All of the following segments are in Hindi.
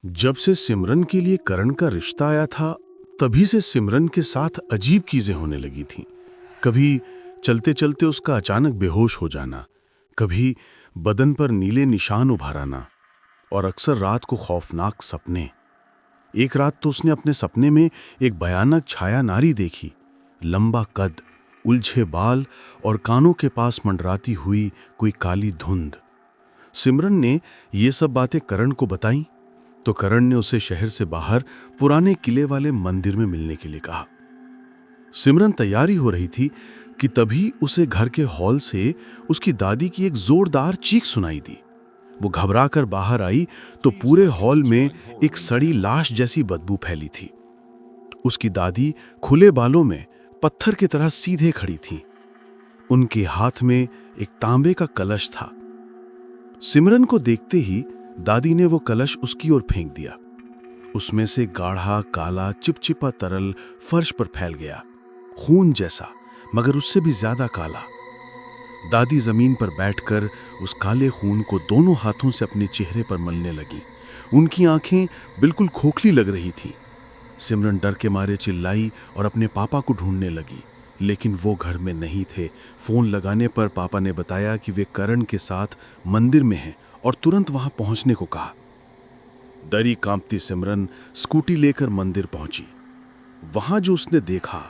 जब से सिमरन के लिए करण का रिश्ता आया था, तभी से सिमरन के साथ अजीब चीजें होने लगी थीं। कभी चलते चलते उसका अचानक बेहोश हो जाना, कभी बदन पर नीले निशान उभर आना, और अक्सर रात को खौफनाक सपने। एक रात तो उसने अपने सपने में एक भयानक छाया नारी देखी। लंबा कद, उलझे बाल और कानों के पास मंडराती हुई कोई काली धुंध। सिमरन ने ये सब बातें करण को बताईं, तो करण ने उसे शहर से बाहर पुराने किले वाले मंदिर में मिलने के लिए कहा। सिमरन तैयारी हो रही थी कि तभी उसे घर के हॉल से उसकी दादी की एक जोरदार चीख सुनाई दी। वो घबराकर बाहर आई तो पूरे हॉल में एक सड़ी लाश जैसी बदबू फैली थी। उसकी दादी खुले बालों में पत्थर की तरह सीधे खड़ी थी। उनके हाथ में एक तांबे का कलश था। सिमरन को देखते ही दादी ने वो कलश उसकी ओर फेंक दिया। उसमें से गाढ़ा काला चिपचिपा तरल फर्श पर फैल गया, खून जैसा, मगर उससे भी ज्यादा काला। दादी जमीन पर बैठकर उस काले खून को दोनों हाथों से अपने चेहरे पर मलने लगी। उनकी आंखें बिल्कुल खोखली लग रही थीं। सिमरन डर के मारे चिल्लाई और अपने पापा को ढूंढने लगी, लेकिन वो घर में नहीं थे। फोन लगाने पर पापा ने बताया कि वे करण के साथ मंदिर में हैं और तुरंत वहां पहुंचने को कहा। डरी कांपती सिमरन स्कूटी लेकर मंदिर पहुंची। वहां जो उसने देखा,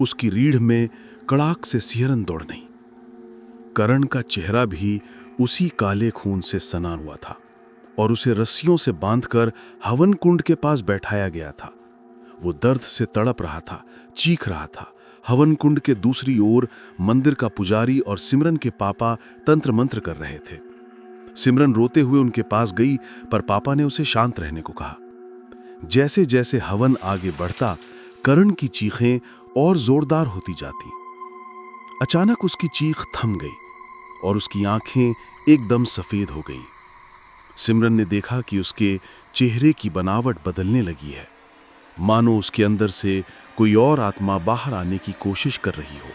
उसकी रीढ़ में कड़ाक से सिहरन दौड़ गई। करण का चेहरा भी उसी काले खून से सना हुआ था और उसे रस्सियों से बांधकर हवन कुंड के पास बैठाया गया था। वो दर्द से तड़प रहा था, चीख रहा था। हवन कुंड के दूसरी ओर मंदिर का पुजारी और सिमरन के पापा तंत्र मंत्र कर रहे थे। सिमरन रोते हुए उनके पास गई, पर पापा ने उसे शांत रहने को कहा। जैसे जैसे हवन आगे बढ़ता, करण की चीखें और जोरदार होती जाती। अचानक उसकी चीख थम गई और उसकी आंखें एकदम सफेद हो गईं। सिमरन ने देखा कि उसके चेहरे की बनावट बदलने लगी है, मानो उसके अंदर से कोई और आत्मा बाहर आने की कोशिश कर रही हो।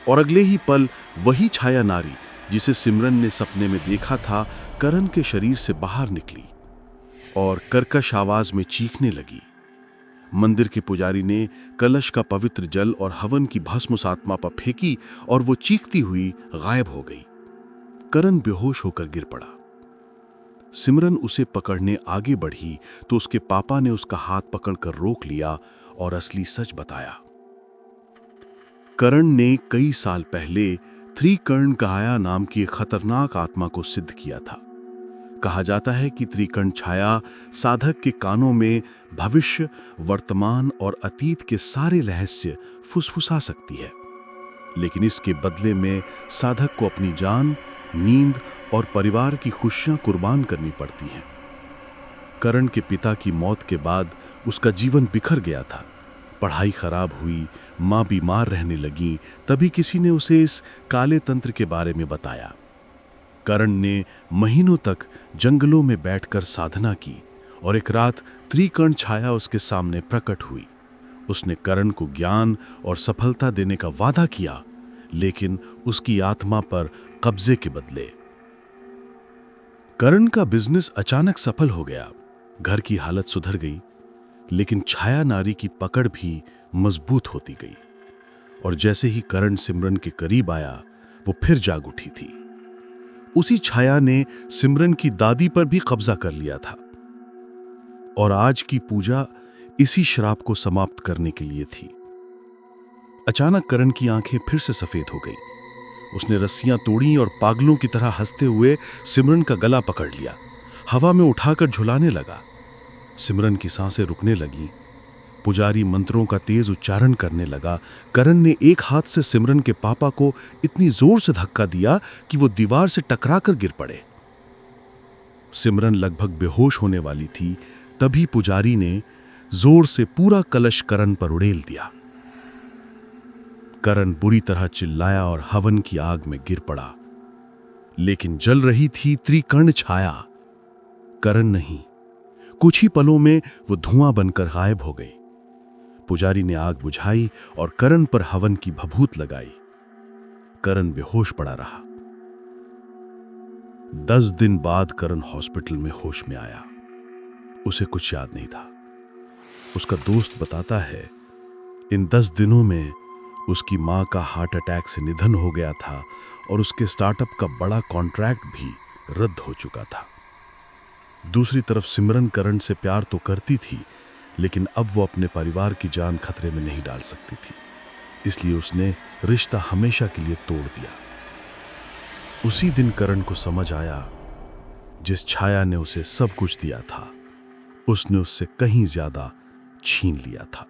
और अगले ही पल वही छाया नारी जिसे सिमरन ने सपने में देखा था, करण के शरीर से बाहर निकली और कर्कश आवाज में चीखने लगी। मंदिर के पुजारी ने कलश का पवित्र जल और हवन की भस्म उस आत्मा पर फेंकी और वो चीखती हुई गायब हो गई। करण बेहोश होकर गिर पड़ा। सिमरन उसे पकड़ने आगे बढ़ी तो उसके पापा ने उसका हाथ पकड़कर रोक लिया और असली सच बताया। करण ने कई साल पहले त्रिकर्ण काया नाम की एक खतरनाक आत्मा को सिद्ध किया था। कहा जाता है कि त्रिकर्ण छाया साधक के कानों में भविष्य, वर्तमान और अतीत के सारे रहस्य फुसफुसा सकती है, लेकिन इसके बदले में साधक को अपनी जान, नींद और परिवार की खुशियां कुर्बान करनी पड़ती हैं। करण के पिता की मौत के बाद उसका जीवन बिखर गया था। पढ़ाई खराब हुई, मां बीमार रहने लगी। तभी किसी ने उसे इस काले तंत्र के बारे में बताया। करण ने महीनों तक जंगलों में बैठकर साधना की और एक रात त्रिकर्ण छाया उसके सामने प्रकट हुई। उसने करण को ज्ञान और सफलता देने का वादा किया, लेकिन उसकी आत्मा पर कब्जे के बदले। करण का बिजनेस अचानक सफल हो गया। घर की हालत सुधर गई, लेकिन छाया नारी की पकड़ भी मजबूत होती गई। और जैसे ही करण सिमरन के करीब आया, वो फिर जाग उठी थी। उसी छाया ने सिमरन की दादी पर भी कब्जा कर लिया था और आज की पूजा इसी श्राप को समाप्त करने के लिए थी। अचानक करण की आंखें फिर से सफेद हो गई। उसने रस्सियां तोड़ी और पागलों की तरह हंसते हुए सिमरन का गला पकड़ लिया, हवा में उठाकर झुलाने लगा। सिमरन की सांसें रुकने लगी। पुजारी मंत्रों का तेज उच्चारण करने लगा। करण ने एक हाथ से सिमरन के पापा को इतनी जोर से धक्का दिया कि वो दीवार से टकराकर गिर पड़े। सिमरन लगभग बेहोश होने वाली थी, तभी पुजारी ने जोर से पूरा कलश करण पर उड़ेल दिया। करण बुरी तरह चिल्लाया और हवन की आग में गिर पड़ा, लेकिन जल रही थी त्रिकर्ण छाया, करण नहीं। कुछ ही पलों में वो धुआं बनकर गायब हो गई। पुजारी ने आग बुझाई और करण पर हवन की भभूत लगाई। करण बेहोश पड़ा रहा। 10 दिन बाद करण हॉस्पिटल में होश में आया। उसे कुछ याद नहीं था। उसका दोस्त बताता है, इन 10 दिनों में उसकी माँ का हार्ट अटैक से निधन हो गया था और उसके स्टार्टअप का बड़ा कॉन्ट्रैक्ट भी रद्द हो चुका था। दूसरी तरफ सिमरन करण से प्यार तो करती थी, लेकिन अब वो अपने परिवार की जान खतरे में नहीं डाल सकती थी। इसलिए उसने रिश्ता हमेशा के लिए तोड़ दिया। उसी दिन करण को समझ आया, जिस छाया ने उसे सब कुछ दिया था, उसने उससे कहीं ज्यादा छीन लिया था।